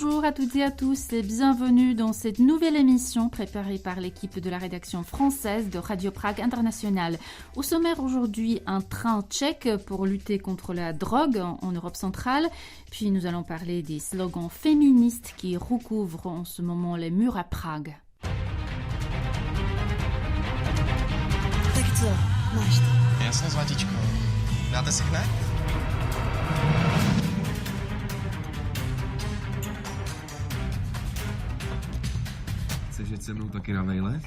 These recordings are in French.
Bonjour à toutes et à tous et bienvenue dans cette nouvelle émission préparée par l'équipe de la rédaction française de Radio Prague International. Au sommaire aujourd'hui, un train tchèque pour lutter contre la drogue en Europe centrale. Puis nous allons parler des slogans féministes qui recouvrent en ce moment les murs à Prague. Tak co, máš to? Jasně, zlatičko. Dáte si hned? Chceš jet se mnou taky na vejlet?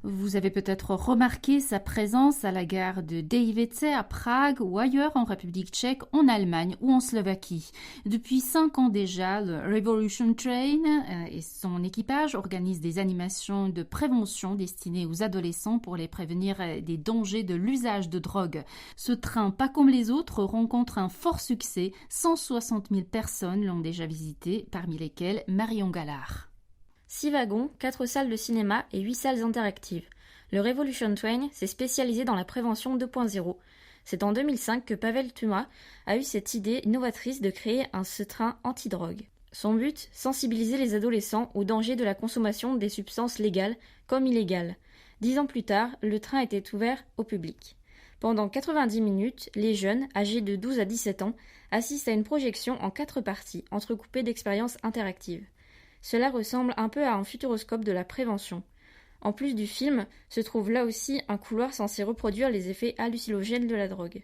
Vous avez peut-être remarqué sa présence à la gare de Dejvice à Prague ou ailleurs en République tchèque, en Allemagne ou en Slovaquie. Depuis 5 ans déjà, le Revolution Train et son équipage organisent des animations de prévention destinées aux adolescents pour les prévenir des dangers de l'usage de drogue. Ce train, pas comme les autres, rencontre un fort succès. 160 000 personnes l'ont déjà visité, parmi lesquelles Marion Gallard. 6 wagons, 4 salles de cinéma et 8 salles interactives. Le Revolution Train s'est spécialisé dans la prévention 2.0. C'est en 2005 que Pavel Tuma a eu cette idée novatrice de créer ce train anti-drogue. Son but, sensibiliser les adolescents aux dangers de la consommation des substances légales comme illégales. 10 ans plus tard, le train était ouvert au public. Pendant 90 minutes, les jeunes, âgés de 12 à 17 ans, assistent à une projection en 4 parties, entrecoupées d'expériences interactives. Cela ressemble un peu à un futuroscope de la prévention. En plus du film, se trouve là aussi un couloir censé reproduire les effets hallucinogènes de la drogue.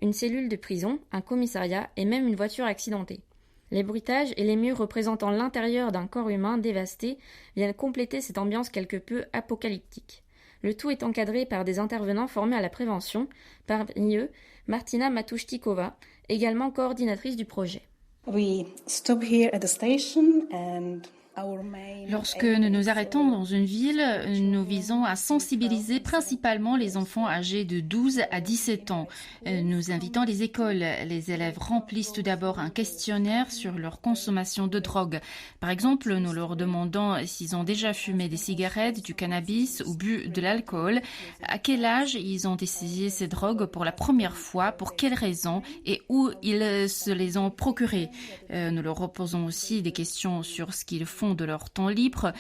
Une cellule de prison, un commissariat et même une voiture accidentée. Les bruitages et les murs représentant l'intérieur d'un corps humain dévasté viennent compléter cette ambiance quelque peu apocalyptique. Le tout est encadré par des intervenants formés à la prévention, parmi eux Martina Matuštíková, également coordinatrice du projet. Lorsque nous nous arrêtons dans une ville, nous visons à sensibiliser principalement les enfants âgés de 12 à 17 ans. Nous invitons les écoles. Les élèves remplissent tout d'abord un questionnaire sur leur consommation de drogue. Par exemple, nous leur demandons s'ils ont déjà fumé des cigarettes, du cannabis ou bu de l'alcool, à quel âge ils ont essayé ces drogues pour la première fois, pour quelles raisons et où ils se les ont procurées. Nous leur posons aussi des questions sur ce qu'ils font de leur temps libre,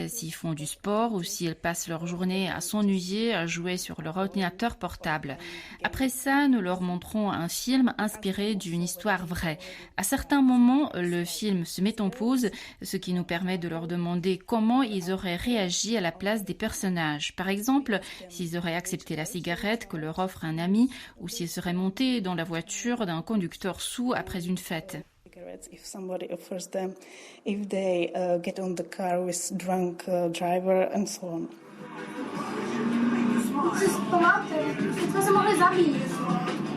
s'ils font du sport ou s'ils passent leur journée à s'ennuyer, à jouer sur leur ordinateur portable. Après ça, nous leur montrons un film inspiré d'une histoire vraie. À certains moments, le film se met en pause, ce qui nous permet de leur demander comment ils auraient réagi à la place des personnages. Par exemple, s'ils auraient accepté la cigarette que leur offre un ami ou s'ils seraient montés dans la voiture d'un conducteur saoul après une fête. If somebody offers them, if they get on the car with drunk driver and so on. Jsme se mohli zabít.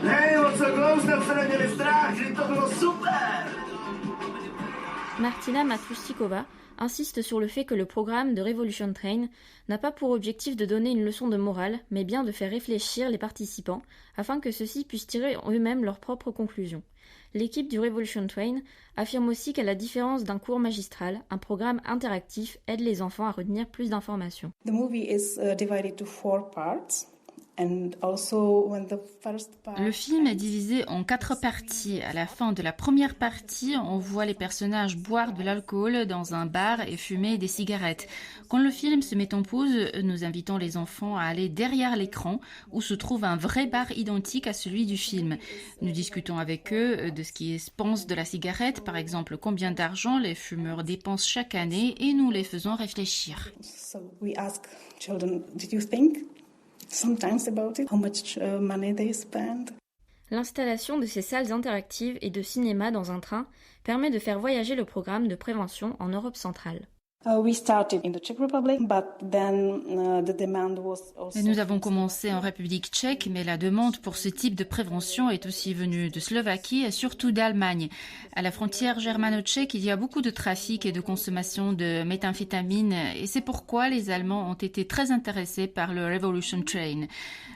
Hej, no co glouzne, se neměli strach, že to bylo super. Martina Matuštíková insiste sur le fait que le programme de Revolution Train n'a pas pour objectif de donner une leçon de morale, mais bien de faire réfléchir les participants afin que ceux-ci puissent tirer eux-mêmes leurs propres conclusions. L'équipe du Revolution Train affirme aussi qu'à la différence d'un cours magistral, un programme interactif aide les enfants à retenir plus d'informations. The movie is divided to 4 parts. Le film est divisé en 4 parties. À la fin de la première partie, on voit les personnages boire de l'alcool dans un bar et fumer des cigarettes. Quand le film se met en pause, nous invitons les enfants à aller derrière l'écran où se trouve un vrai bar identique à celui du film. Nous discutons avec eux de ce qu'ils pensent de la cigarette, par exemple combien d'argent les fumeurs dépensent chaque année, et nous les faisons réfléchir. So we ask children, did you think sometimes about it, how much money they spend? L'installation de ces salles interactives et de cinéma dans un train permet de faire voyager le programme de prévention en Europe centrale. We started in the Czech Republic, but then the demand was also... Nous avons commencé en République tchèque, mais la demande pour ce type de prévention est aussi venue de Slovaquie et surtout d'Allemagne. À la frontière germano-tchèque, il y a beaucoup de trafic et de consommation de méthamphétamine, et c'est pourquoi les Allemands ont été très intéressés par le Revolution Train.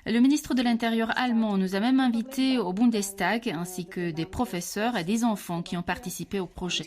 Le ministre de l'Intérieur allemand nous a même invités au Bundestag, ainsi que des professeurs et des enfants qui ont participé au projet.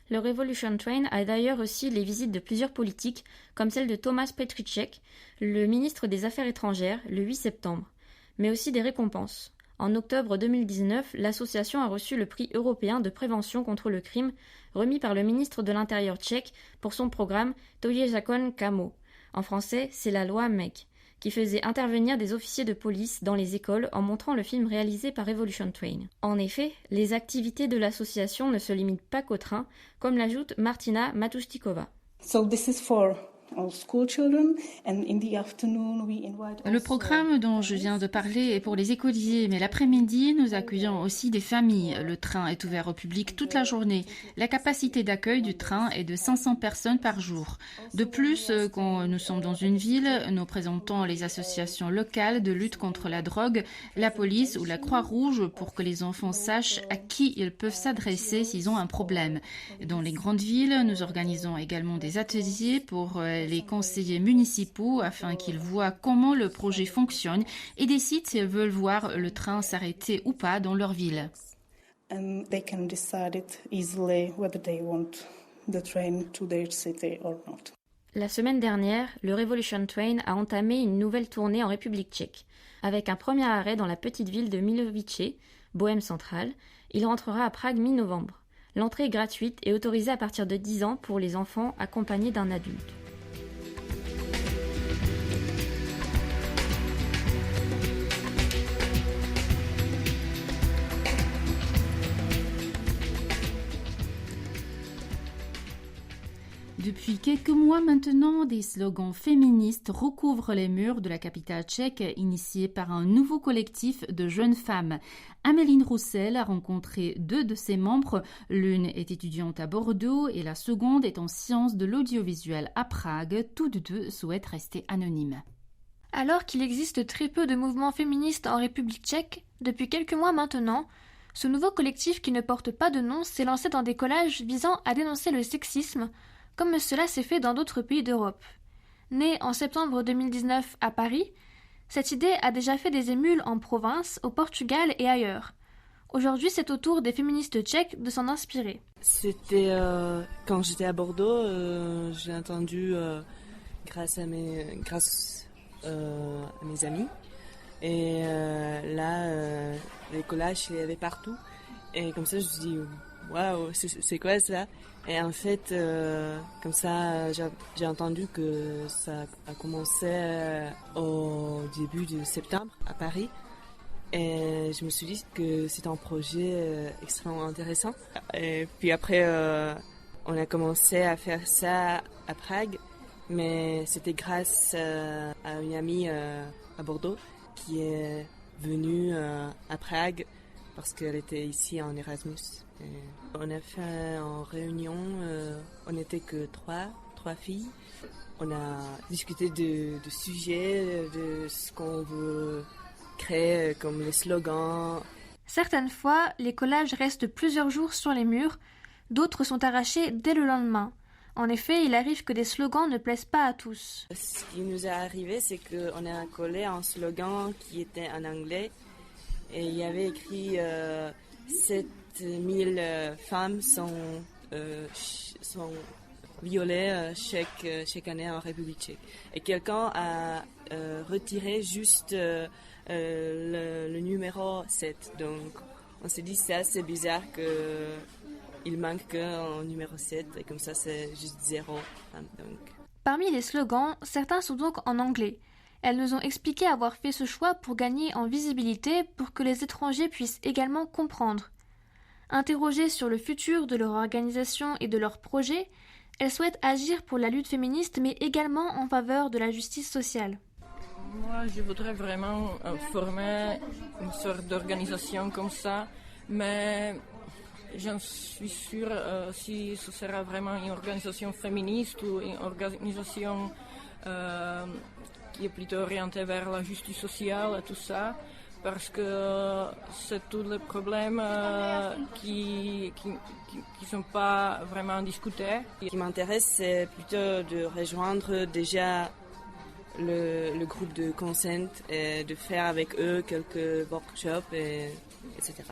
Le Revolution Train a d'ailleurs aussi les visites de plusieurs politiques, comme celle de Thomas Petriček, le ministre des Affaires étrangères, le 8 septembre, mais aussi des récompenses. En octobre 2019, l'association a reçu le prix européen de prévention contre le crime, remis par le ministre de l'Intérieur tchèque pour son programme To je zákon Kamo. En français, c'est la loi MEC, qui faisait intervenir des officiers de police dans les écoles en montrant le film réalisé par Revolution Train. En effet, les activités de l'association ne se limitent pas qu'au train, comme l'ajoute Martina Matuštíková. So this is for our school children, and in the afternoon we invite Le programme dont je viens de parler est pour les écoliers, mais l'après-midi, nous accueillons aussi des familles. Le train est ouvert au public toute la journée. La capacité d'accueil du train est de 500 personnes par jour. De plus, quand nous sommes dans une ville, nous présentons les associations locales de lutte contre la drogue, la police ou la Croix-Rouge pour que les enfants sachent à qui ils peuvent s'adresser s'ils ont un problème. Dans les grandes villes, nous organisons également des ateliers pour les conseillers municipaux afin qu'ils voient comment le projet fonctionne et décident s'ils veulent voir le train s'arrêter ou pas dans leur ville. and they can decide it easily whether they want the train to their city or not. La semaine dernière, le Revolution Train a entamé une nouvelle tournée en République tchèque. Avec un premier arrêt dans la petite ville de Milovice, Bohême centrale, il rentrera à Prague mi-novembre. L'entrée est gratuite et autorisée à partir de 10 ans pour les enfants accompagnés d'un adulte. Depuis quelques mois maintenant, des slogans féministes recouvrent les murs de la capitale tchèque, initiés par un nouveau collectif de jeunes femmes. Améline Roussel a rencontré 2 de ses membres. L'une est étudiante à Bordeaux et la seconde est en sciences de l'audiovisuel à Prague. Toutes 2 souhaitent rester anonymes. Alors qu'il existe très peu de mouvements féministes en République tchèque, depuis quelques mois maintenant, ce nouveau collectif qui ne porte pas de nom s'est lancé dans des collages visant à dénoncer le sexisme, comme cela s'est fait dans d'autres pays d'Europe. Née en septembre 2019 à Paris, cette idée a déjà fait des émules en province, au Portugal et ailleurs. Aujourd'hui, c'est au tour des féministes tchèques de s'en inspirer. C'était quand j'étais à Bordeaux, j'ai entendu grâce à mes amis. Et là, les collages, il y avait partout. Et comme ça, je me suis dit, waouh, c'est quoi ça? Et en fait, comme ça, j'ai entendu que ça a commencé au début de septembre à Paris. Et je me suis dit que c'était un projet extrêmement intéressant. Et puis après, on a commencé à faire ça à Prague. Mais c'était grâce à une amie à Bordeaux qui est venue à Prague parce qu'elle était ici en Erasmus. Et on a fait une réunion, on n'était que trois filles. On a discuté de sujets, de ce qu'on veut créer comme les slogans. Certaines fois, les collages restent plusieurs jours sur les murs, d'autres sont arrachés dès le lendemain. En effet, il arrive que des slogans ne plaisent pas à tous. Ce qui nous est arrivé, c'est qu'on a collé un slogan qui était en anglais et il y avait écrit 7000 femmes sont violées chaque année en République tchèque. Et quelqu'un a retiré juste le numéro 7. Donc on s'est dit c'est assez bizarre qu'il manque qu'un numéro 7 et comme ça c'est juste 0. Donc. Parmi les slogans, certains sont donc en anglais. Elles nous ont expliqué avoir fait ce choix pour gagner en visibilité pour que les étrangers puissent également comprendre. Interrogées sur le futur de leur organisation et de leurs projets, elles souhaitent agir pour la lutte féministe mais également en faveur de la justice sociale. Moi, je voudrais vraiment former une sorte d'organisation comme ça, mais j'en suis sûre si ce sera vraiment une organisation féministe ou une organisation qui est plutôt orientée vers la justice sociale et tout ça, parce que c'est tous les problèmes qui sont pas vraiment discutés. Ce qui m'intéresse, c'est plutôt de rejoindre déjà le groupe de Consent et de faire avec eux quelques workshops, etc.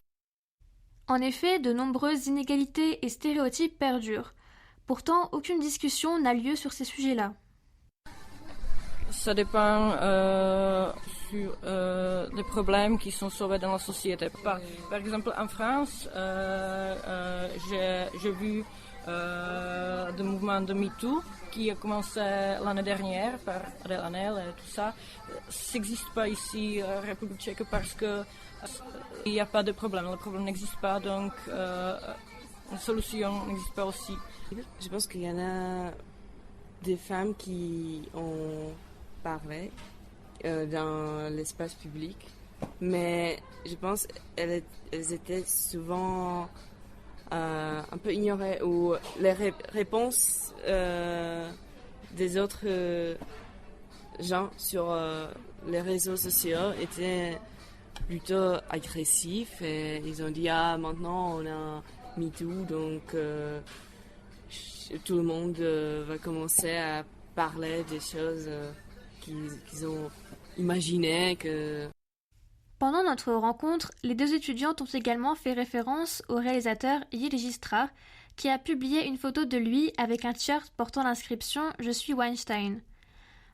En effet, de nombreuses inégalités et stéréotypes perdurent. Pourtant, aucune discussion n'a lieu sur ces sujets-là. Ça dépend sur les problèmes qui sont soulevés dans la société. Par exemple, en France, j'ai vu le mouvement de MeToo qui a commencé l'année dernière par Adèle Haenel et tout ça. Ça n'existe pas ici en République tchèque parce que il n'y a pas de problème. Le problème n'existe pas, donc une solution n'existe pas aussi. Je pense qu'il y en a des femmes qui ont parlé dans l'espace public, mais je pense qu'elles étaient souvent un peu ignorées, ou les réponses des autres gens sur les réseaux sociaux étaient plutôt agressifs, et ils ont dit maintenant on a MeToo, donc tout le monde va commencer à parler des choses qu'ils ont imaginées. Pendant notre rencontre, les deux étudiantes ont également fait référence au réalisateur Jiří Stráh, qui a publié une photo de lui avec un t-shirt portant l'inscription « Je suis Weinstein ».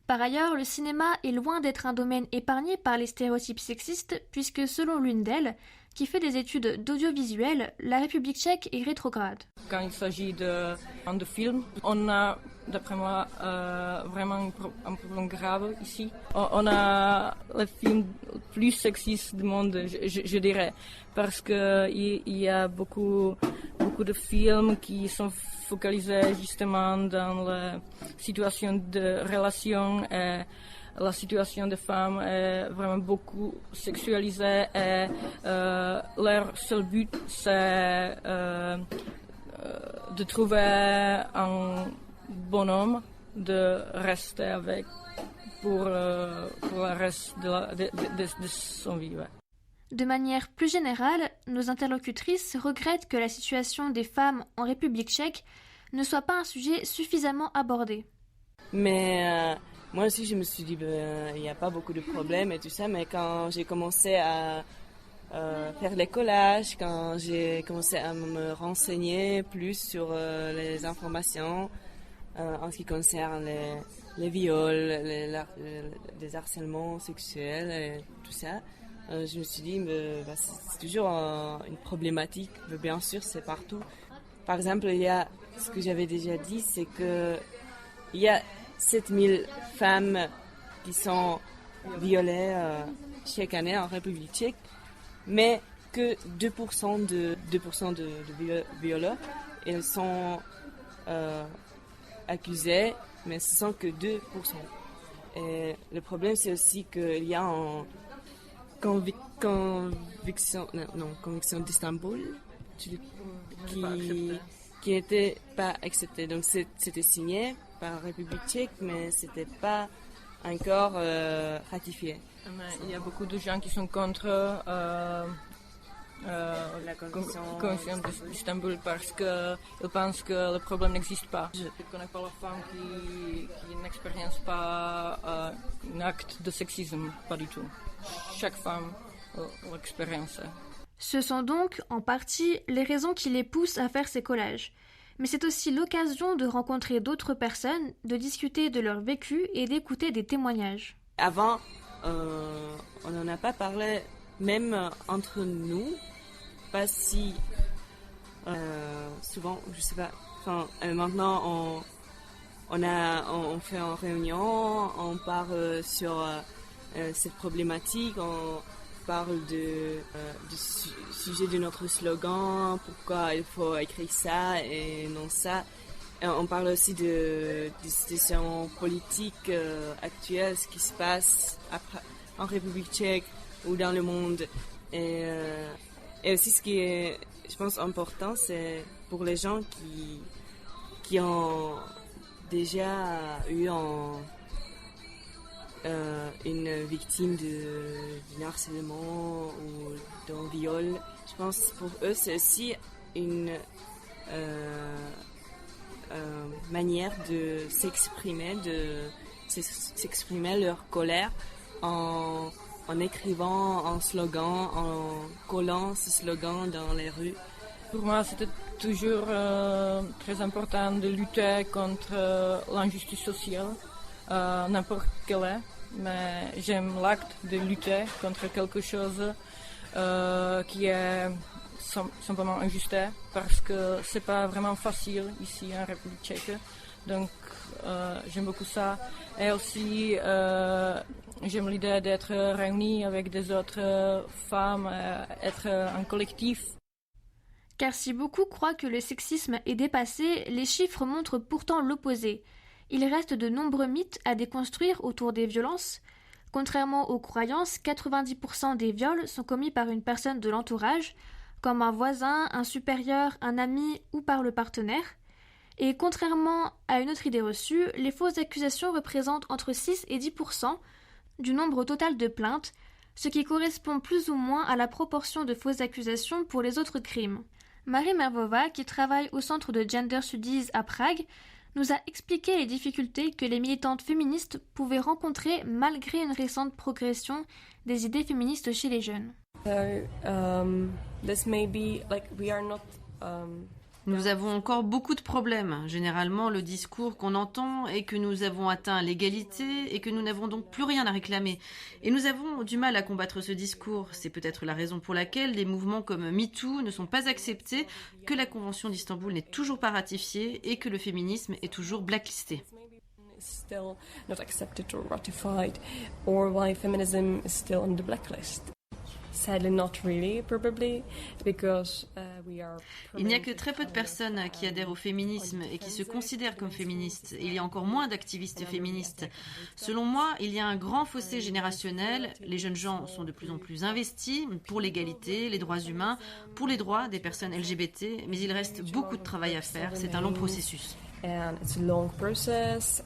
Par ailleurs, le cinéma est loin d'être un domaine épargné par les stéréotypes sexistes, puisque selon l'une d'elles, qui fait des études d'audiovisuel, la République tchèque est rétrograde. Quand il s'agit de films, on a, d'après moi, vraiment un problème grave ici. On a le film le plus sexiste du monde, je dirais, parce qu'il y a beaucoup de films qui sont focalisés justement dans la situation de relation et la situation des femmes est vraiment beaucoup sexualisée, et leur seul but c'est de trouver un bonhomme de rester avec pour le reste de son vie. Ouais. De manière plus générale, nos interlocutrices regrettent que la situation des femmes en République tchèque ne soit pas un sujet suffisamment abordé. Mais moi aussi, je me suis dit, il n'y a pas beaucoup de problèmes et tout ça, mais quand j'ai commencé à faire les collages, quand j'ai commencé à me renseigner plus sur les informations en ce qui concerne les viols, les harcèlements sexuels et tout ça, je me suis dit, c'est toujours une problématique, mais bien sûr, c'est partout. Par exemple, il y a ce que j'avais déjà dit, c'est qu'il y a 7000 femmes qui sont violées chaque année en République tchèque, mais que 2% de violeurs, elles sont accusées, mais ce ne sont que 2%. Et le problème, c'est aussi qu'il y a une conviction d'Istanbul qui n'était pas acceptée. Donc c'était signé par la République tchèque, mais ce n'était pas encore ratifié. Mais il y a beaucoup de gens qui sont contre la Convention d'Istanbul parce qu'ils pensent que le problème n'existe pas. Je ne connais pas la femme qui n'expérience pas un acte de sexisme, pas du tout. Chaque femme l'expérience. Ce sont donc, en partie, les raisons qui les poussent à faire ces collages. Mais c'est aussi l'occasion de rencontrer d'autres personnes, de discuter de leur vécu et d'écouter des témoignages. Avant, on n'en a pas parlé, même entre nous, pas si souvent, je sais pas. Enfin, maintenant, on fait en réunion, on parle sur cette problématique, on parle du sujet de notre slogan, pourquoi il faut écrire ça et non ça. Et on parle aussi de situation politique actuelle, ce qui se passe en République tchèque ou dans le monde. Et aussi ce qui est, je pense, important, c'est pour les gens qui ont déjà eu une victime d'un harcèlement ou d'un viol. Je pense pour eux, c'est aussi une manière de s'exprimer leur colère en écrivant un slogan, en collant ce slogan dans les rues. Pour moi, c'était toujours très important de lutter contre l'injustice sociale. n'importe quel est, mais j'aime l'acte de lutter contre quelque chose qui est simplement injuste, parce que c'est pas vraiment facile ici en République tchèque. Donc j'aime beaucoup ça. Et aussi j'aime l'idée d'être réunie avec des autres femmes, être un collectif. Car si beaucoup croient que le sexisme est dépassé, les chiffres montrent pourtant l'opposé. Il reste de nombreux mythes à déconstruire autour des violences. Contrairement aux croyances, 90% des viols sont commis par une personne de l'entourage, comme un voisin, un supérieur, un ami ou par le partenaire. Et contrairement à une autre idée reçue, les fausses accusations représentent entre 6 et 10% du nombre total de plaintes, ce qui correspond plus ou moins à la proportion de fausses accusations pour les autres crimes. Marie Mervova, qui travaille au Centre de Gender Studies à Prague, nous a expliqué les difficultés que les militantes féministes pouvaient rencontrer malgré une récente progression des idées féministes chez les jeunes. Nous avons encore beaucoup de problèmes. Généralement, le discours qu'on entend est que nous avons atteint l'égalité et que nous n'avons donc plus rien à réclamer. Et nous avons du mal à combattre ce discours. C'est peut-être la raison pour laquelle des mouvements comme MeToo ne sont pas acceptés, que la Convention d'Istanbul n'est toujours pas ratifiée et que le féminisme est toujours blacklisté. Still not accepted or ratified, or why feminism is still on the blacklist. Sadly, not really, probably, because we are. Il n'y a que très peu de personnes qui adhèrent au féminisme et qui se considèrent comme féministes. Il y a encore moins d'activistes féministes. Selon moi, il y a un grand fossé générationnel. Les jeunes gens sont de plus en plus investis pour l'égalité, les droits humains, pour les droits des personnes LGBT, mais il reste beaucoup de travail à faire. C'est un long processus. And it's a long process.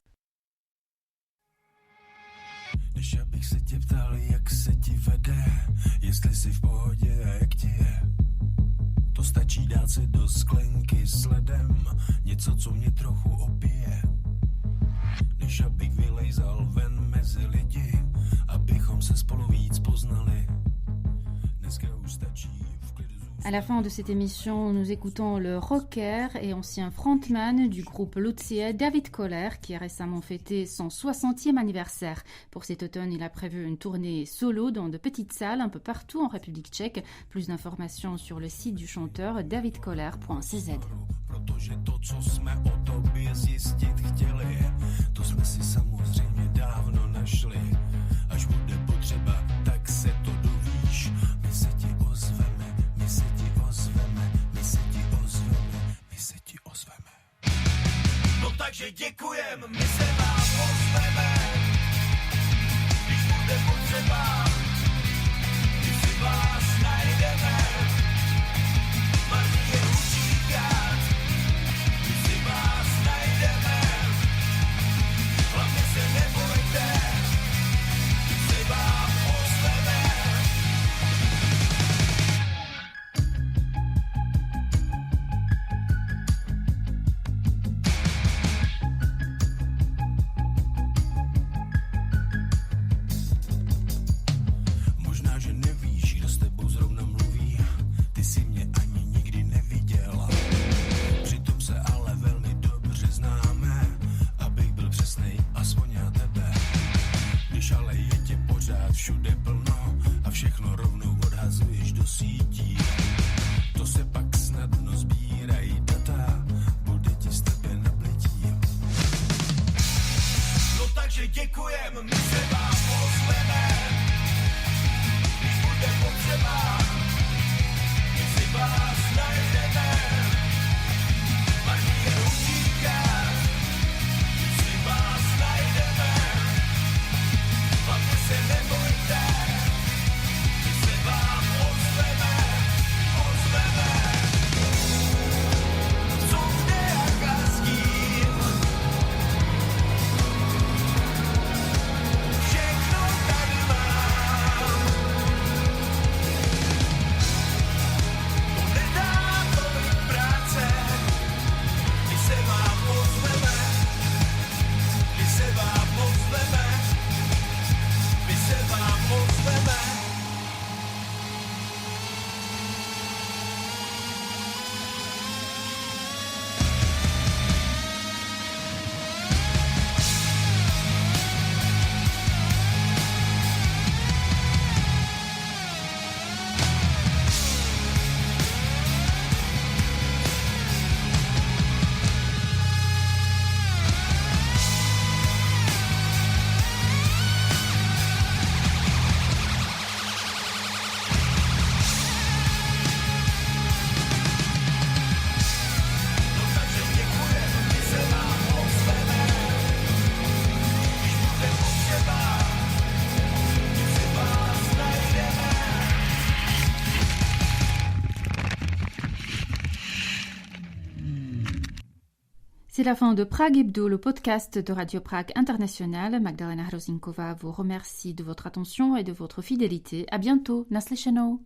Než abych se tě ptal, jak se ti vede, jestli jsi v pohodě a jak ti je. To stačí dát si do sklenky s ledem, něco, co mě trochu opije. Než abych vylejzal ven mezi lidi, abychom se spolu víc poznali. Dneska už stačí v klidu. À la fin de cette émission, nous écoutons le rocker et ancien frontman du groupe Lucie, David Koller, qui a récemment fêté son 60e anniversaire. Pour cet automne, il a prévu une tournée solo dans de petites salles un peu partout en République tchèque. Plus d'informations sur le site du chanteur davidkoller.cz. Protože to, co jsme o tobě zjistit chtěli, to jsme si samozřejmě dávno našli. Až bude potřeba, tak se to dovíš. My se ti ozveme, my se ti ozveme, my se ti ozveme, my se ti ozveme. No takže děkujem, my se vám ozveme. Když bude potřeba, když si vás najdeme. Marnie utíkat, když si vás najdeme. Hlavně se nebojte, když se vám ozveme. Možná, že nevíš, kdo s tebou zrovna mluví, ty si mě ani nikdy neviděla. Přitom se ale velmi dobře známe, abych byl přesnej, aspoň já tebe. Když ale je tě pořád všude plno a všechno rovnou odhazuješ do sítí, to se pak snadno sbírají data, bude ti z tebe nablití. No takže děkujem, my se vám ozveme. Když bude potřeba, my si vás najdeme. Marnie utíkat, my si vás najdeme. Hlavně se nebojte, my se vám ozveme, ozveme. Co kde a s kým? Vše la fin de Prague Hebdo, le podcast de Radio Prague International. Magdalena Hrozinkova vous remercie de votre attention et de votre fidélité. À bientôt. Naslyšenou.